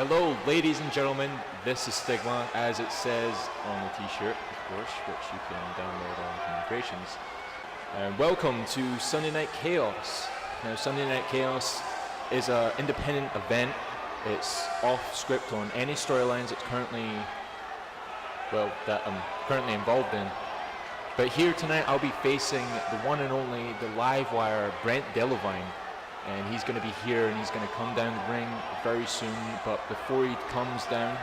Hello, ladies and gentlemen. This is Stigma, as it says on the t-shirt, of course, which you can download on Communications. And welcome to Sunday Night Chaos. Now, Sunday Night Chaos is an independent event. It's off script on any storylines that I'm currently involved in. But here tonight, I'll be facing the one and only, the live wire, Brent Delivine. And he's going to be here and he's going to come down the ring very soon. But before he comes down,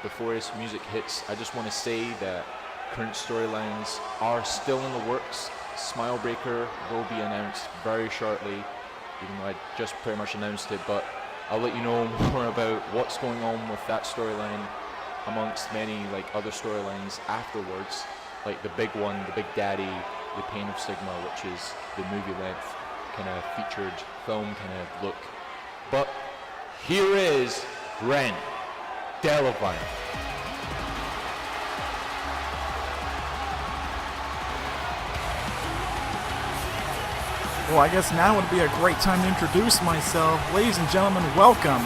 before his music hits, I just want to say that current storylines are still in the works. Smilebreaker will be announced very shortly, even though I just pretty much announced it. But I'll let you know more about what's going on with that storyline amongst many other storylines afterwards. Like the big one, the Big Daddy, The Pain of Stigma, which is the movie length kind of featured film kind of look. But here is Brent Delivine. Well, I guess now would be a great time to introduce myself. Ladies and gentlemen, welcome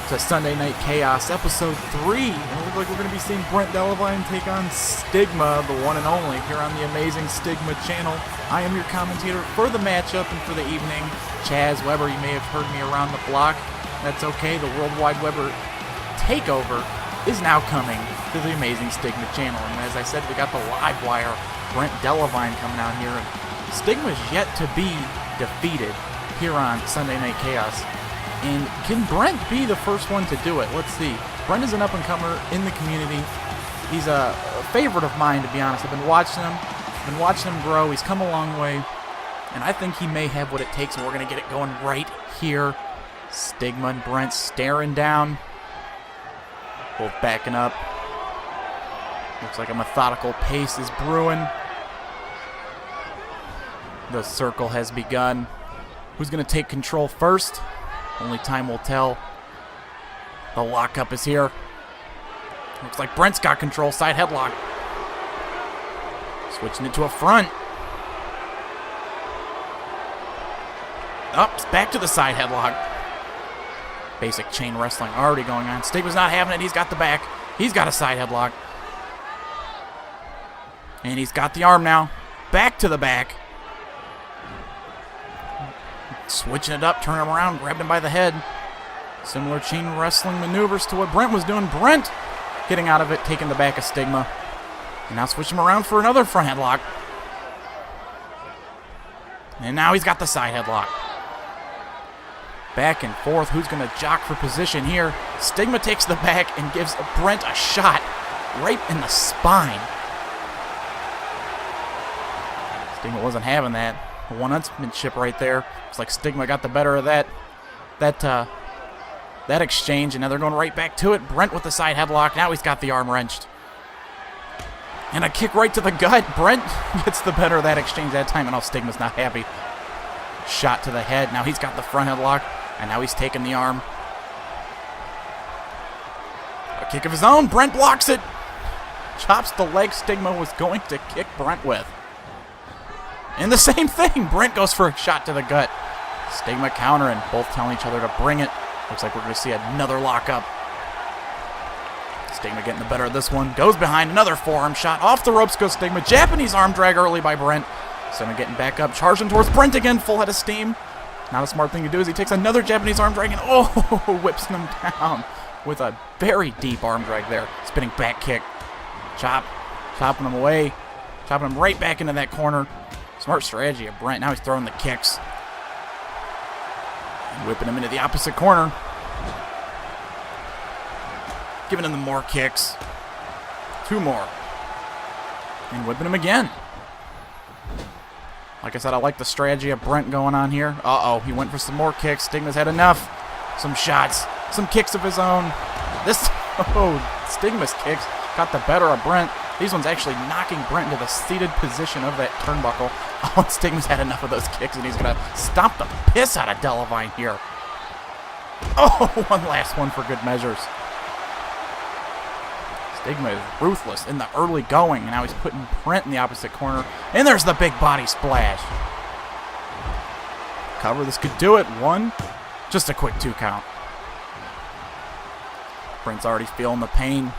to Sunday Night Chaos, Episode 3. And it looks like we're going to be seeing Brent Delivine take on Stigma, the one and only, here on the amazing Stigma channel. I am your commentator for the matchup and for the evening, Chaz Webber. You may have heard me around the block. That's okay. The Worldwide Webber takeover is now coming to the amazing Stigma channel. And as I said, we got the live wire, Brent Delivine, coming out here. Stigma is yet to be defeated here on Sunday Night Chaos. And can Brent be the first one to do it? Let's see. Brent is an up-and-comer in the community. He's a favorite of mine, to be honest. I've been watching him. Grow. He's come a long way. And I think he may have what it takes, and we're going to get it going right here. Stigma and Brent staring down. Both backing up. Looks like a methodical pace is brewing. The circle has begun. Who's going to take control first? Only time will tell. The lockup is here. Looks like Brent's got control. Side headlock. Switching it to a front. Up, back to the side headlock. Basic chain wrestling already going on. Stigma's not having it. He's got the back. He's got a side headlock. And he's got the arm now. Back to the back. Switching it up, turning him around, grabbed him by the head. Similar chain wrestling maneuvers to what Brent was doing. Brent getting out of it, taking the back of Stigma. And now switch him around for another front headlock. And now he's got the side headlock. Back and forth. Who's going to jock for position here? Stigma takes the back and gives Brent a shot right in the spine. Stigma wasn't having that. One-upsmanship right there. It's like Stigma got the better of that exchange, and now they're going right back to it. Brent with the side headlock. Now he's got the arm wrenched. And a kick right to the gut. Brent gets the better of that exchange that time, and now Stigma's not happy. Shot to the head. Now he's got the front headlock, and now he's taking the arm. A kick of his own. Brent blocks it. Chops the leg Stigma was going to kick Brent with. And the same thing. Brent goes for a shot to the gut. Stigma countering, both telling each other to bring it. Looks like we're going to see another lockup. Stigma getting the better of this one. Goes behind, another forearm shot. Off the ropes goes Stigma. Japanese arm drag early by Brent. Stigma getting back up, charging towards Brent again, full head of steam. Not a smart thing to do as he takes another Japanese arm drag and whips him down with a very deep arm drag there. Spinning back kick. Chopping him away. Chopping him right back into that corner. Smart strategy of Brent. Now he's throwing the kicks. And whipping him into the opposite corner. Giving him the more kicks. Two more. And whipping him again. Like I said, I like the strategy of Brent going on here. He went for some more kicks. Stigma's had enough. Some shots. Some kicks of his own. Stigma's kicks got the better of Brent. These ones actually knocking Brent into the seated position of that turnbuckle. Stigma's had enough of those kicks, and he's going to stomp the piss out of Delivine here. One last one for good measures. Stigma is ruthless in the early going, and now he's putting Brent in the opposite corner. And there's the big body splash. Cover, this could do it. One, just a quick 2 count. Brent's already feeling the pain.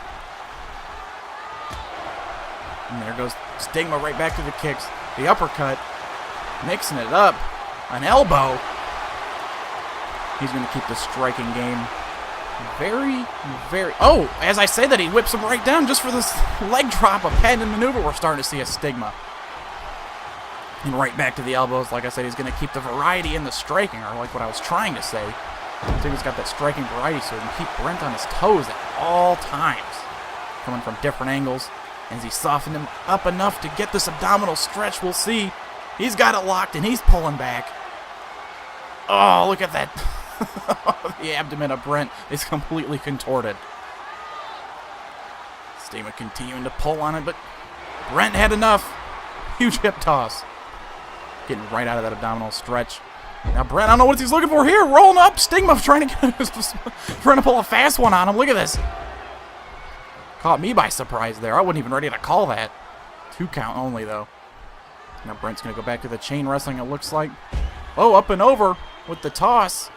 And there goes Stigma right back to the kicks. The uppercut. Mixing it up. An elbow. He's going to keep the striking game very, very... Oh, as I say that, he whips him right down just for this leg drop, a patented maneuver. We're starting to see a Stigma. And right back to the elbows. Like I said, he's going to keep the variety in the striking, or like what I was trying to say. Stigma's got that striking variety, so he can keep Brent on his toes at all times. Coming from different angles. As he softened him up enough to get this abdominal stretch, we'll see. He's got it locked, and he's pulling back. Oh, look at that. The abdomen of Brent is completely contorted. Stigma continuing to pull on it, but Brent had enough. Huge hip toss. Getting right out of that abdominal stretch. Now Brent, I don't know what he's looking for here. Rolling up. Stigma trying to pull a fast one on him. Look at this. Caught me by surprise there. I wasn't even ready to call that. 2 count only, though. Now Brent's going to go back to the chain wrestling, it looks like. Oh, up and over with the toss.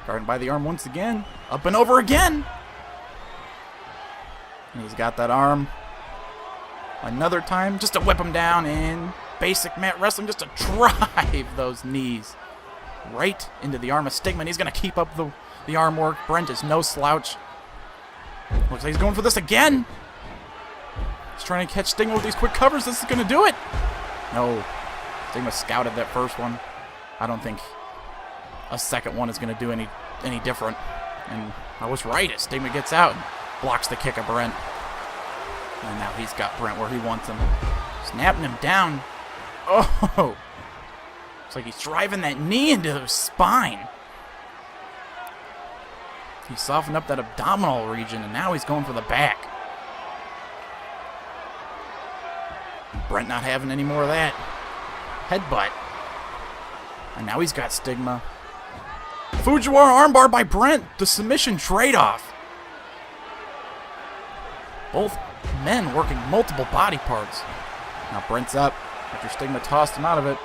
Guarded by the arm once again. Up and over again. And he's got that arm. Another time just to whip him down in basic mat wrestling. Just to drive those knees right into the arm of Stigma. And he's going to keep up the arm work. Brent is no slouch. Looks like he's going for this again. He's trying to catch Stigma with these quick covers. This is going to do it. No. Stigma scouted that first one. I don't think a second one is going to do any different. And I was right as Stigma gets out and blocks the kick of Brent. And now he's got Brent where he wants him. Snapping him down. Oh. Looks like he's driving that knee into the spine. He softened up that abdominal region, and now he's going for the back. Brent not having any more of that. Headbutt. And now he's got Stigma. Fujiwara armbar by Brent. The submission trade-off. Both men working multiple body parts. Now Brent's up after Stigma tossed him out of it.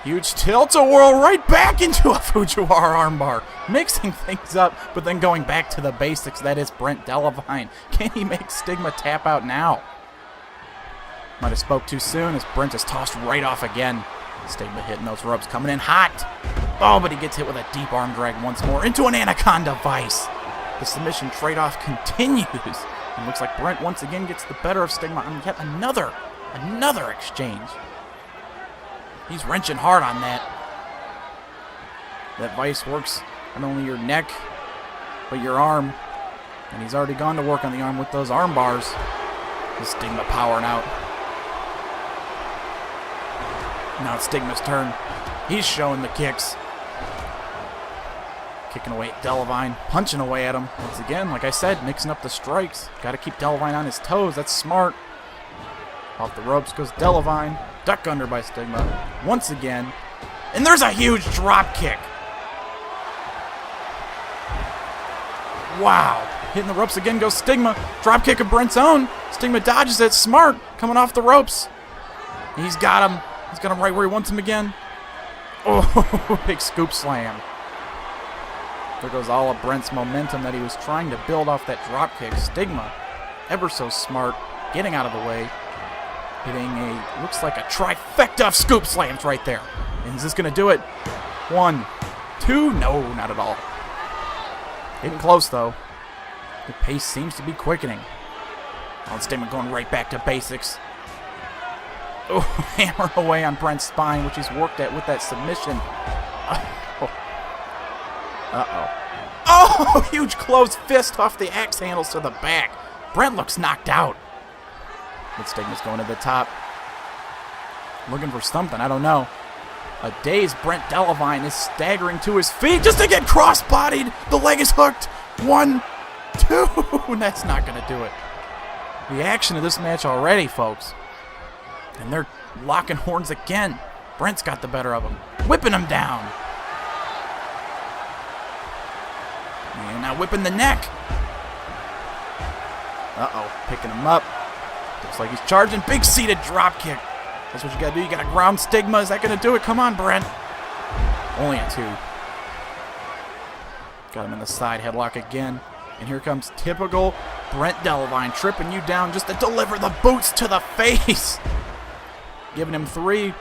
Huge tilt-a-whirl right back into a Fujiwara armbar. Mixing things up, but then going back to the basics. That is Brent Delivine. Can he make Stigma tap out now? Might have spoke too soon as Brent is tossed right off again. Stigma hitting those ropes, coming in hot. Oh, but he gets hit with a deep arm drag once more into an Anaconda Vice. The submission trade-off continues. And looks like Brent once again gets the better of Stigma on yet another exchange. He's wrenching hard on that. That vice works not only your neck, but your arm. And he's already gone to work on the arm with those arm bars. The Stigma powering out. Now it's Stigma's turn. He's showing the kicks. Kicking away at Delivine, punching away at him. Once again, like I said, mixing up the strikes. Got to keep Delivine on his toes. That's smart. Off the ropes goes Delivine. Duck under by Stigma. Once again. And there's a huge drop kick. Wow. Hitting the ropes again goes Stigma. Drop kick of Brent's own. Stigma dodges it. Smart. Coming off the ropes. He's got him. He's got him right where he wants him again. Oh, big scoop slam. There goes all of Brent's momentum that he was trying to build off that drop kick. Stigma, ever so smart, getting out of the way. Hitting a, looks like a trifecta of scoop slams right there. And is this going to do it? 1, 2, no, not at all. Getting close, though. The pace seems to be quickening. Oh, Stigma going right back to basics. Oh, hammering away on Brent's spine, which he's worked at with that submission. Uh-oh. Oh, huge closed fist off the axe handles to the back. Brent looks knocked out. But Stigma's going to the top. Looking for something, I don't know. A dazed Brent Delivine is staggering to his feet just to get cross-bodied. The leg is hooked. 1, 2. That's not going to do it. The action of this match already, folks. And they're locking horns again. Brent's got the better of him. Whipping him down. And now whipping the neck. Uh-oh. Picking him up. Looks like he's charging. Big seated drop kick. That's what you got to do. You got to ground Stigma. Is that going to do it? Come on, Brent. Only a 2. Got him in the side headlock again. And here comes typical Brent Delivine, tripping you down just to deliver the boots to the face. Giving him 3,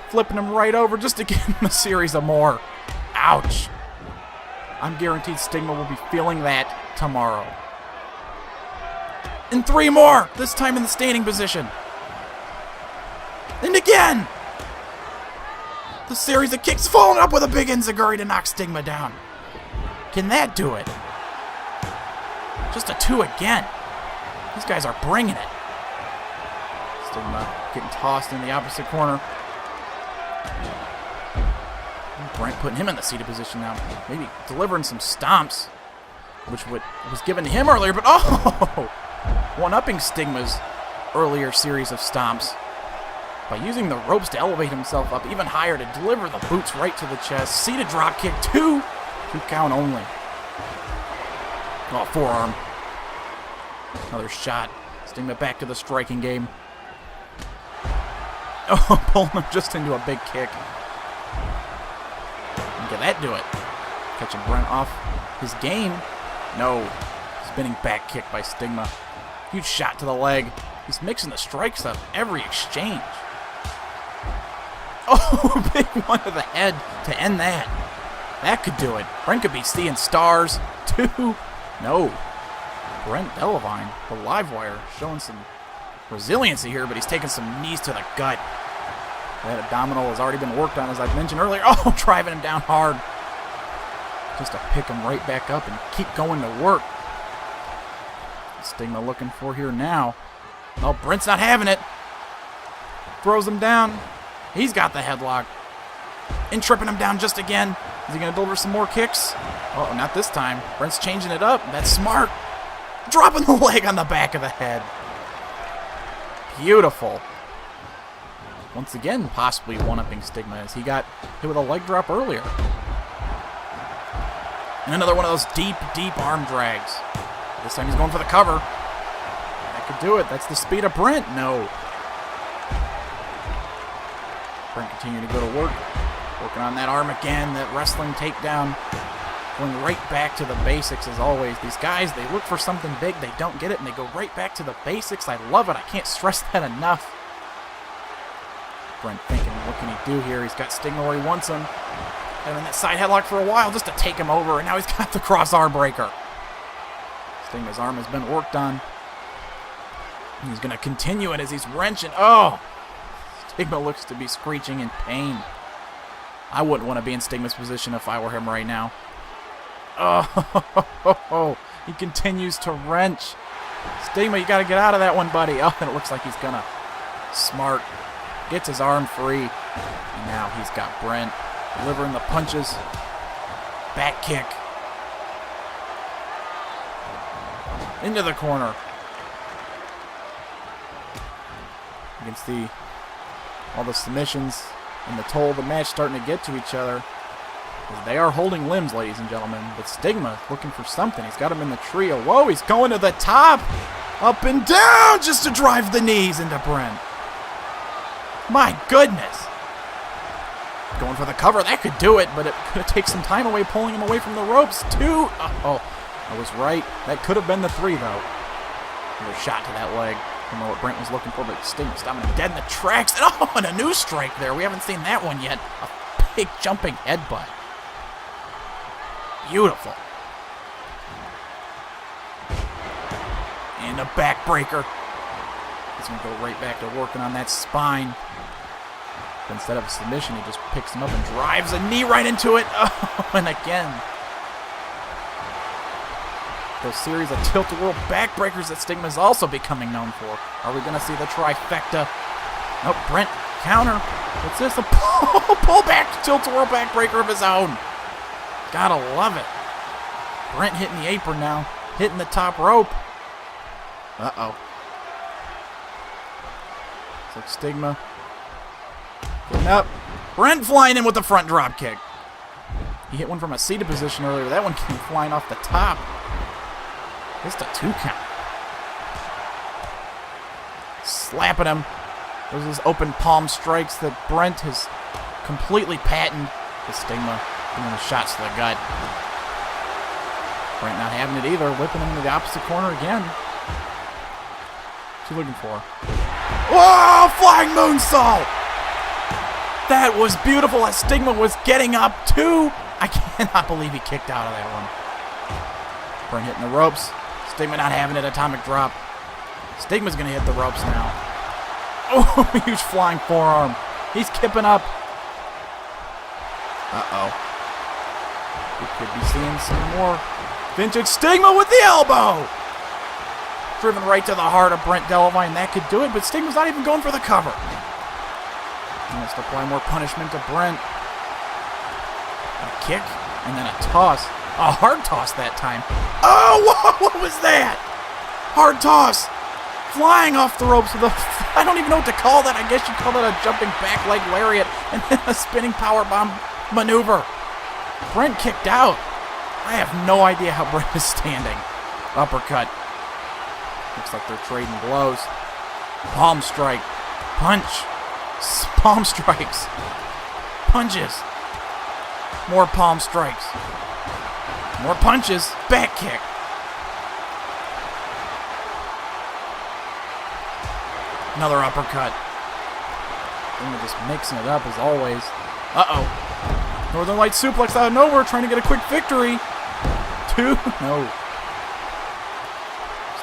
flipping him right over just to give him a series of more. Ouch. I'm guaranteed Stigma will be feeling that tomorrow. And 3 more, this time in the standing position. And again. The series of kicks following up with a big enziguri to knock Stigma down. Can that do it? Just a 2 again. These guys are bringing it. Stigma getting tossed in the opposite corner. Brent putting him in the seated position now. Maybe delivering some stomps, which was given to him earlier, but one-upping Stigma's earlier series of stomps by using the ropes to elevate himself up even higher to deliver the boots right to the chest. Seated drop kick, 2 count only. Oh, forearm. Another shot. Stigma back to the striking game. Oh, pulling him just into a big kick. And can that do it? Catching Brent off his game. No. Spinning back kick by Stigma. Huge shot to the leg. He's mixing the strikes up every exchange. Oh, big one to the head to end that. That could do it. Brent could be seeing stars. 2. No. Brent Delivine, the live wire, showing some resiliency here, but he's taking some knees to the gut. That abdominal has already been worked on, as I've mentioned earlier. Oh, driving him down hard. Just to pick him right back up and keep going to work. Stigma looking for here now. Oh, Brent's not having it. Throws him down. He's got the headlock. And tripping him down just again. Is he going to deliver some more kicks? Oh, not this time. Brent's changing it up. That's smart. Dropping the leg on the back of the head. Beautiful. Once again, possibly one-upping Stigma as he got hit with a leg drop earlier. And another one of those deep, deep arm drags. This time he's going for the cover. That could do it. That's the speed of Brent. No. Brent continuing to go to work. Working on that arm again, that wrestling takedown. Going right back to the basics as always. These guys, they look for something big, they don't get it, and they go right back to the basics. I love it. I can't stress that enough. Brent thinking, what can he do here? He's got Stigma where he wants him. Had him in that side headlock for a while just to take him over, and now he's got the cross arm breaker. Stigma's arm has been worked on. He's going to continue it as he's wrenching. Oh! Stigma looks to be screeching in pain. I wouldn't want to be in Stigma's position if I were him right now. Oh, he continues to wrench. Stigma, you got to get out of that one, buddy. Oh, and it looks like he's going to. Smart. Gets his arm free. And now he's got Brent delivering the punches. Back kick. Into the corner. You can see all the submissions and the toll of the match starting to get to each other. They are holding limbs, ladies and gentlemen. But Stigma looking for something. He's got him in the trio. Whoa, he's going to the top. Up and down just to drive the knees into Brent. My goodness. Going for the cover. That could do it, but it could take some time away, pulling him away from the ropes. 2. Oh, I was right. That could have been the 3, though. Another shot to that leg. I don't know what Brent was looking for, but Stigma stopping him dead in the tracks. And a new strike there. We haven't seen that one yet. A big jumping headbutt. Beautiful. And a backbreaker. He's going to go right back to working on that spine. But instead of a submission, he just picks him up and drives a knee right into it. Oh, and again. Those series of tilt-a-whirl backbreakers that Stigma's also becoming known for. Are we going to see the trifecta? Nope, Brent, counter. What's this? A pull back tilt-a-whirl backbreaker of his own. Gotta love it. Brent hitting the apron now. Hitting the top rope. Uh-oh. Looks like Stigma getting up. Brent flying in with the front drop kick. He hit one from a seated position earlier. That one came flying off the top. Just a 2 count. Slapping him. Those are his open palm strikes that Brent has completely patented. The Stigma giving the shots to the gut. Brent not having it either, whipping him into the opposite corner again. What's he looking for? Whoa, flying moonsault! That was beautiful as Stigma was getting up too. I cannot believe he kicked out of that one. Brent hitting the ropes. Stigma not having it, atomic drop. Stigma's gonna hit the ropes now. Oh, huge flying forearm. He's kipping up. Uh-oh. We could be seeing some more vintage Stigma with the elbow. Driven right to the heart of Brent Delivine. That could do it, but Stigma's not even going for the cover. He wants to apply more punishment to Brent. A kick, and then a toss. A hard toss that time. Oh, whoa, what was that? Hard toss. Flying off the ropes with a... I don't even know what to call that. I guess you call that a jumping back leg lariat and then a spinning powerbomb maneuver. Brent kicked out. I have no idea how Brent is standing. Uppercut. Looks like they're trading blows. Palm strike. Punch. Palm strikes. Punches. More palm strikes. More punches. Back kick. Another uppercut. They're just mixing it up as always. Uh-oh. Northern Light suplex out of nowhere, trying to get a quick victory. 2. No.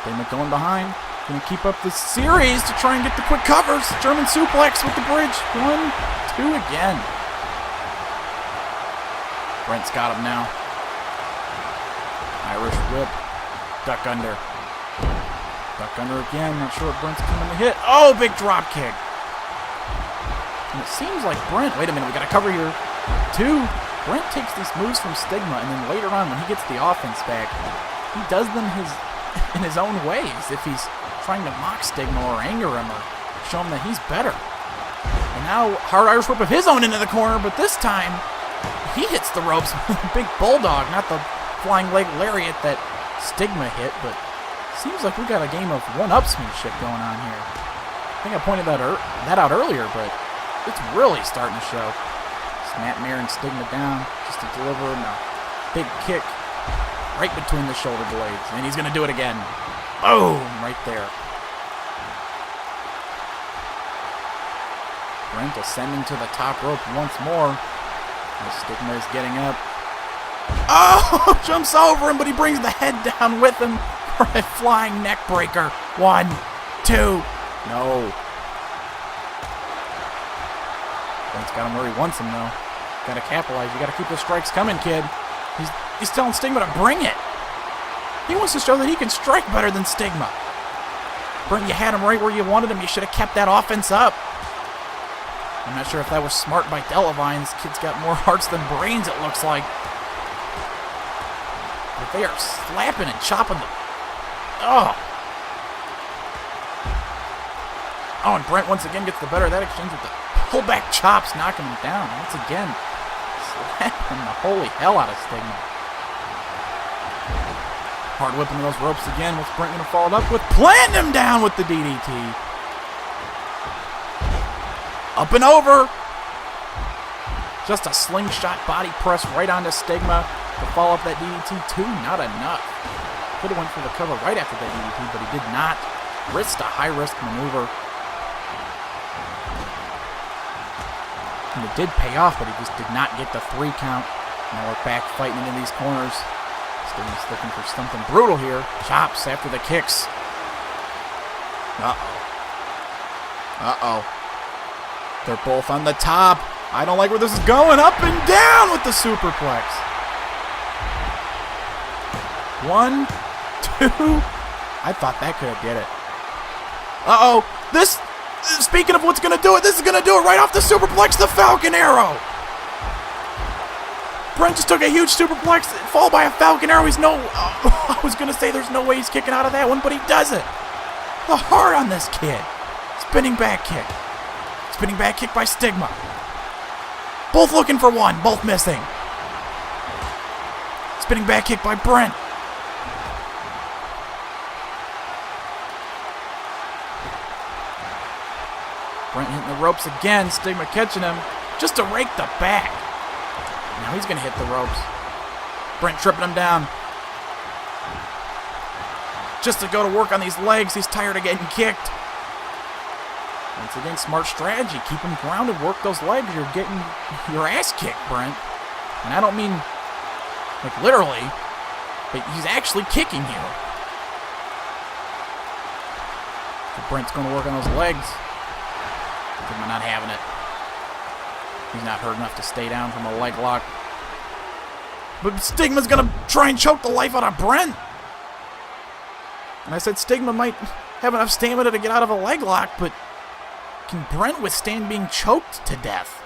Stigma going behind. Going to keep up the series to try and get the quick covers. German suplex with the bridge. 1, 2 again. Brent's got him now. Irish whip. Duck under. Duck under again. Not sure what Brent's coming to hit. Oh, big drop kick. And it seems like Brent... Wait a minute, we got a cover here. 2. Brent takes these moves from Stigma, and then later on when he gets the offense back, he does them in his own ways. If he's trying to mock Stigma or anger him or show him that he's better. And now, hard Irish whip of his own into the corner, but this time, he hits the ropes with a big bulldog, not the flying leg lariat that Stigma hit, but seems like we got a game of one-upsmanship going on here. I think I pointed that out earlier, but it's really starting to show. Snapmare and Stigma down just to deliver him a big kick right between the shoulder blades. And he's going to do it again. Boom! Right there. Brent ascending to the top rope once more. As Stigma is getting up. Oh! Jumps over him, but he brings the head down with him for a flying neck breaker. 1, 2. No. Brent's got him where he wants him, though. Got to capitalize. You got to keep the strikes coming, kid. He's telling Stigma to bring it. He wants to show that he can strike better than Stigma. Brent, you had him right where you wanted him. You should have kept that offense up. I'm not sure if that was smart by Delivine. This kid's got more hearts than brains, it looks like. But they are slapping and chopping the... Oh. Oh, and Brent once again gets the better of that exchange with the pullback chops, knocking him down. Once again, slapping the holy hell out of Stigma. Hard whipping those ropes again. What's Brent going to follow it up with? Planting him down with the DDT. Up and over. Just a slingshot body press right onto Stigma to follow up that DDT. 2, not enough. Could have went for the cover right after that DDT, but he did not. Risked a high-risk maneuver. And it did pay off, but he just did not get the 3 count. Now we're back fighting into these corners. Stigma's looking for something brutal here. Chops after the kicks. Uh-oh. Uh-oh. They're both on the top. I don't like where this is going. Up and down with the superplex. 1, 2. I thought that could have did it. Uh-oh. This, speaking of what's going to do it, this is going to do it right off the superplex, the Falcon Arrow. Brent just took a huge superplex, followed by a Falcon Arrow. I was going to say there's no way he's kicking out of that one, but he does it. The heart on this kid. Spinning back kick. Spinning back kick by Stigma. Both looking for one, both missing. Spinning back kick by Brent. Brent hitting the ropes again. Stigma catching him just to rake the back. Now he's going to hit the ropes. Brent tripping him down. just to go to work on these legs. He's tired of getting kicked. Once again, smart strategy. Keep him grounded, work those legs. You're getting your ass kicked, Brent. And I don't mean, like, literally, but he's actually kicking you. So Brent's going to work on those legs. Stigma not having it. He's not hurt enough to stay down from a leg lock. But Stigma's going to try and choke the life out of Brent. And I said Stigma might have enough stamina to get out of a leg lock, but can Brent withstand being choked to death?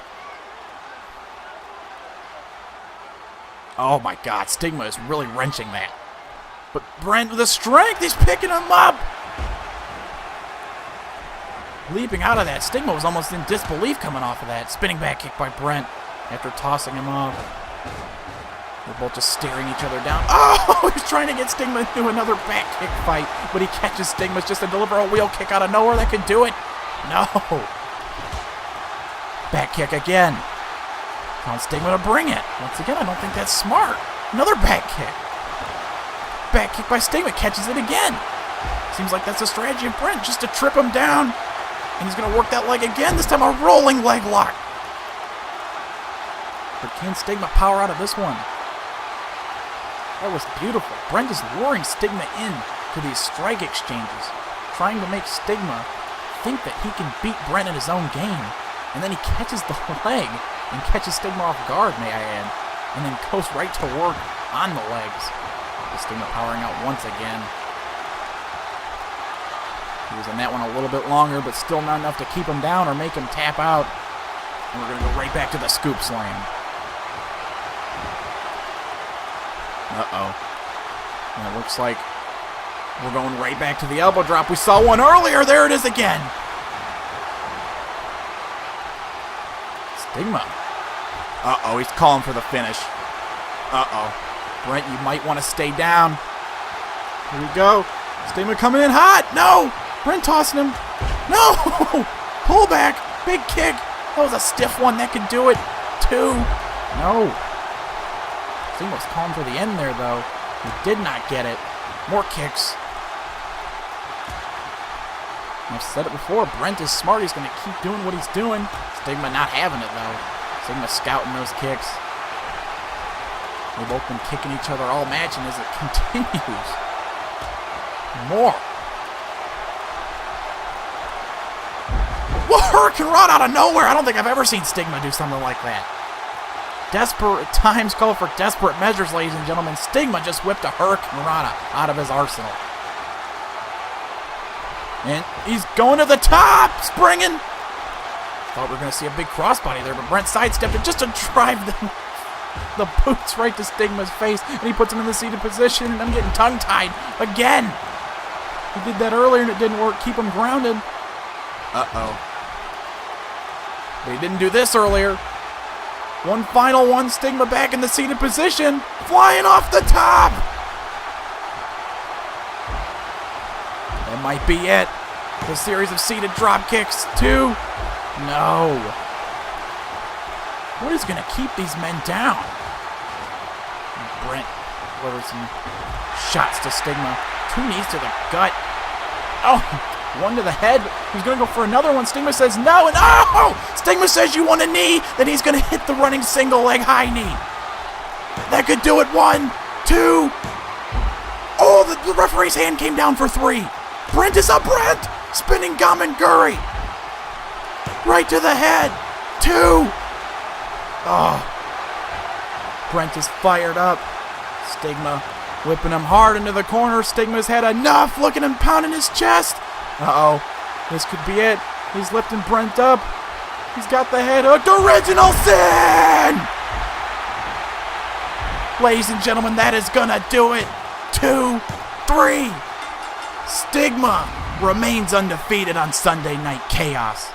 Oh my God, Stigma is really wrenching that. But Brent with the strength, he's picking him up. Leaping out of that, Stigma was almost in disbelief coming off of that. Spinning back kick by Brent after tossing him off. They're both just staring each other down. Oh, he's trying to get Stigma into another back kick fight, but he catches Stigma just to deliver a wheel kick out of nowhere that could do it. No. Back kick again. On Stigma to bring it. Once again, I don't think that's smart. Another back kick. Back kick by Stigma, catches it again. Seems like that's a strategy of Brent, just to trip him down. And he's going to work that leg again, this time a rolling leg lock. But can Stigma power out of this one? That was beautiful. Brent is luring Stigma in to these strike exchanges, trying to make Stigma think that he can beat Brent in his own game. And then he catches the leg and catches Stigma off guard, may I add, and then goes right to work on the legs. Stigma powering out once again. He was in that one a little bit longer, but still not enough to keep him down or make him tap out. And we're going to go right back to the scoop slam. Uh-oh. And it looks like we're going right back to the elbow drop. We saw one earlier. There it is again. Stigma. Uh-oh, he's calling for the finish. Uh-oh. Brent, you might want to stay down. Here we go. Stigma coming in hot. No! Brent tossing him. No! Pull back. Big kick. That was a stiff one. That could do it. 2. No. Stigma was calling for the end there, though. He did not get it. More kicks. I've said it before. Brent is smart. He's going to keep doing what he's doing. Stigma not having it, though. Stigma scouting those kicks. They've both been kicking each other all match, and as it continues, more. Whoa, Hurricane Rod out of nowhere. I don't think I've ever seen Stigma do something like that. Desperate times call for desperate measures, ladies and gentlemen. Stigma just whipped a Hurricane Rana out of his arsenal. And he's going to the top, springing. Thought we were going to see a big crossbody there, but Brent sidestepped it just to drive the boots right to Stigma's face, and he puts him in the seated position, and I'm getting tongue-tied again. He did that earlier, and it didn't work. Keep him grounded. Uh-oh. But he didn't do this earlier. One final one, Stigma back in the seated position, flying off the top. That might be it. The series of seated drop kicks, 2. No. What is going to keep these men down? Brent delivers some shots to Stigma. 2 knees to the gut. Oh, 1 to the head. He's going to go for another one. Stigma says no, and oh! Stigma says you want a knee, then he's going to hit the running single leg high knee. That could do it. 1, 2. Oh, the referee's hand came down for 3. Brent is up, Brent! Spinning Gamenguri. Right to the head. 2. Oh. Brent is fired up. Stigma whipping him hard into the corner. Stigma's had enough. Look at him pounding his chest. Uh-oh. This could be it. He's lifting Brent up. He's got the head hooked. Original Sin! Ladies and gentlemen, that is gonna do it. 2, 3. Stigma remains undefeated on Sunday Night Chaos.